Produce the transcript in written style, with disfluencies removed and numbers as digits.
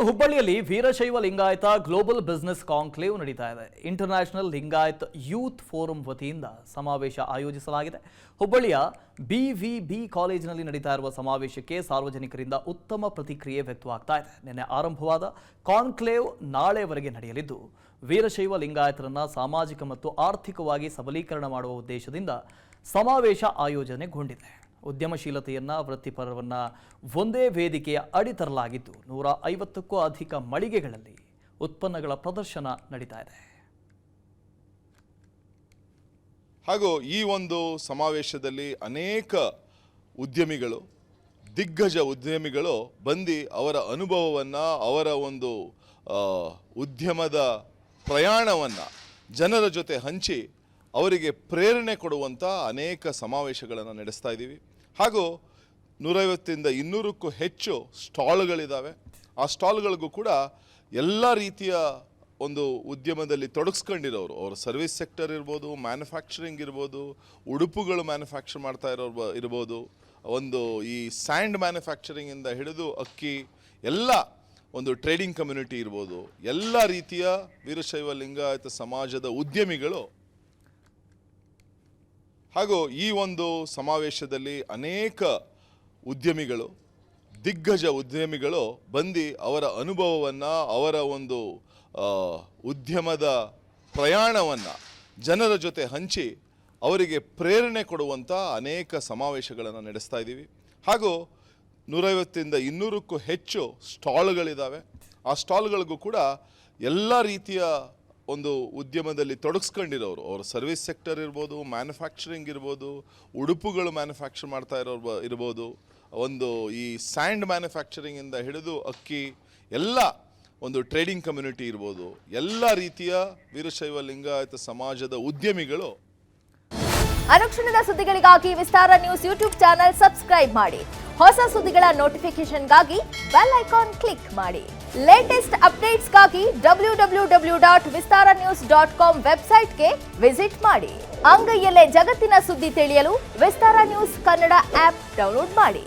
ಹುಬ್ಬಳ್ಳಿಯಲ್ಲಿ Veerashaiva Lingayat global business conclave ನಡೀತಾ ಇದೆ. ಇಂಟರ್ನ್ಯಾಷನಲ್ ಲಿಂಗಾಯತ್ ಯೂತ್ ಫೋರಂ ವತಿಯಿಂದ ಸಮಾವೇಶ ಆಯೋಜಿಸಲಾಗಿದೆ. ಹುಬ್ಬಳ್ಳಿಯ BVB ಕಾಲೇಜಿನಲ್ಲಿ ನಡೀತಾ ಇರುವ ಸಮಾವೇಶಕ್ಕೆ ಸಾರ್ವಜನಿಕರಿಂದ ಉತ್ತಮ ಪ್ರತಿಕ್ರಿಯೆ ವ್ಯಕ್ತವಾಗ್ತಾ ಇದೆ. ನಿನ್ನೆ ಆರಂಭವಾದ ಕಾನ್ಕ್ಲೇವ್ ನಾಳೆವರೆಗೆ ನಡೆಯಲಿದ್ದು, ವೀರಶೈವ ಲಿಂಗಾಯತರನ್ನ ಸಾಮಾಜಿಕ ಮತ್ತು ಆರ್ಥಿಕವಾಗಿ ಸಬಲೀಕರಣ ಮಾಡುವ ಉದ್ದೇಶದಿಂದ ಸಮಾವೇಶ ಆಯೋಜನೆಗೊಂಡಿದೆ. ಉದ್ಯಮಶೀಲತೆಯನ್ನ ವೃತ್ತಿಪರವನ್ನ ಒಂದೇ ವೇದಿಕೆಯ ಅಡಿ ತರಲಾಗಿದ್ದು 150ಕ್ಕೂ ಅಧಿಕ ಮಳಿಗೆಗಳಲ್ಲಿ ಉತ್ಪನ್ನಗಳ ಪ್ರದರ್ಶನ ನಡೀತಾ ಇದೆ. ಹಾಗೂ ಈ ಒಂದು ಸಮಾವೇಶದಲ್ಲಿ ಅನೇಕ ಉದ್ಯಮಿಗಳು, ದಿಗ್ಗಜ ಉದ್ಯಮಿಗಳು ಬಂದು ಅವರ ಅನುಭವವನ್ನು, ಅವರ ಒಂದು ಉದ್ಯಮದ ಪ್ರಯಾಣವನ್ನು ಜನರ ಜೊತೆ ಹಂಚಿ ಅವರಿಗೆ ಪ್ರೇರಣೆ ಕೊಡುವಂಥ ಅನೇಕ ಸಮಾವೇಶಗಳನ್ನು ನಡೆಸ್ತಾ ಇದ್ದೀವಿ. ಹಾಗೂ 150ರಿಂದ 200ಕ್ಕೂ ಹೆಚ್ಚು ಸ್ಟಾಲ್ಗಳಿದ್ದಾವೆ. ಆ ಸ್ಟಾಲ್ಗಳಿಗೂ ಕೂಡ ಎಲ್ಲ ರೀತಿಯ ಒಂದು ಉದ್ಯಮದಲ್ಲಿ ತೊಡಗಿಸ್ಕೊಂಡಿರೋರು, ಅವರು ಸರ್ವಿಸ್ ಸೆಕ್ಟರ್ ಇರ್ಬೋದು, ಮ್ಯಾನುಫ್ಯಾಕ್ಚರಿಂಗ್ ಇರ್ಬೋದು, ಉಡುಪುಗಳು ಮ್ಯಾನುಫ್ಯಾಕ್ಚರ್ ಮಾಡ್ತಾ ಇರ್ಬೋದು, ಒಂದು ಈ ಸ್ಯಾಂಡ್ ಮ್ಯಾನುಫ್ಯಾಕ್ಚರಿಂಗಿಂದ ಹಿಡಿದು ಅಕ್ಕಿ ಎಲ್ಲ ಒಂದು ಟ್ರೇಡಿಂಗ್ ಕಮ್ಯುನಿಟಿ ಇರ್ಬೋದು, ಎಲ್ಲ ರೀತಿಯ ವೀರಶೈವ ಲಿಂಗಾಯತ ಸಮಾಜದ ಉದ್ಯಮಿಗಳು. ಹಾಗೂ ಈ ಒಂದು ಸಮಾವೇಶದಲ್ಲಿ ಅನೇಕ ಉದ್ಯಮಿಗಳು, ದಿಗ್ಗಜ ಉದ್ಯಮಿಗಳು ಬಂದು ಅವರ ಅನುಭವವನ್ನು, ಅವರ ಒಂದು ಉದ್ಯಮದ ಪ್ರಯಾಣವನ್ನು ಜನರ ಜೊತೆ ಹಂಚಿ ಅವರಿಗೆ ಪ್ರೇರಣೆ ಕೊಡುವಂಥ ಅನೇಕ ಸಮಾವೇಶಗಳನ್ನು ನಡೆಸ್ತಾ ಇದ್ದೀವಿ. ಹಾಗೂ 150ರಿಂದ 200ಕ್ಕೂ ಹೆಚ್ಚು ಸ್ಟಾಲ್ಗಳಿದ್ದಾವೆ. ಆ ಸ್ಟಾಲ್ಗಳಿಗೂ ಕೂಡ ಎಲ್ಲ ರೀತಿಯ ಒಂದು ಉದ್ಯಮದಲ್ಲಿ ತೊಡಗಿಸ್ಕೊಂಡಿರೋರು, ಅವರು ಸರ್ವಿಸ್ ಸೆಕ್ಟರ್ ಇರ್ಬೋದು, ಮ್ಯಾನುಫ್ಯಾಕ್ಚರಿಂಗ್ ಇರ್ಬೋದು, ಉಡುಪುಗಳು ಮ್ಯಾನುಫ್ಯಾಕ್ಚರ್ ಮಾಡ್ತಾ ಇರ್ಬೋದು, ಒಂದು ಈ ಸ್ಯಾಂಡ್ ಮ್ಯಾನುಫ್ಯಾಕ್ಚರಿಂಗಿಂದ ಹಿಡಿದು ಅಕ್ಕಿ ಎಲ್ಲ ಒಂದು ಟ್ರೇಡಿಂಗ್ ಕಮ್ಯುನಿಟಿ ಇರ್ಬೋದು, ಎಲ್ಲ ರೀತಿಯ ವೀರಶೈವ ಲಿಂಗಾಯತ ಸಮಾಜದ ಉದ್ಯಮಿಗಳು. ಅನುಕ್ಷಣದ ಸುದ್ದಿಗಳಿಗಾಗಿ ವಿಸ್ತಾರ ನ್ಯೂಸ್ ಯೂಟ್ಯೂಬ್ ಚಾನೆಲ್ ಸಬ್ಸ್ಕ್ರೈಬ್ ಮಾಡಿ. ಹೊಸ ಸುದ್ದಿಗಳ ನೋಟಿಫಿಕೇಶನ್ಗಾಗಿ ಬೆಲ್ ಐಕಾನ್ ಕ್ಲಿಕ್ ಮಾಡಿ. ಲೇಟೆಸ್ಟ್ ಅಪ್ಡೇಟ್ಸ್ಗಾಗಿ www.vistaranews.com ವೆಬ್ಸೈಟ್ಗೆ ವಿಸಿಟ್ ಮಾಡಿ. ಅಂಗೈಯಲ್ಲೇ ಜಗತ್ತಿನ ಸುದ್ದಿ ತಿಳಿಯಲು ವಿಸ್ತಾರ ನ್ಯೂಸ್ ಕನ್ನಡ ಆಪ್ ಡೌನ್ಲೋಡ್ ಮಾಡಿ.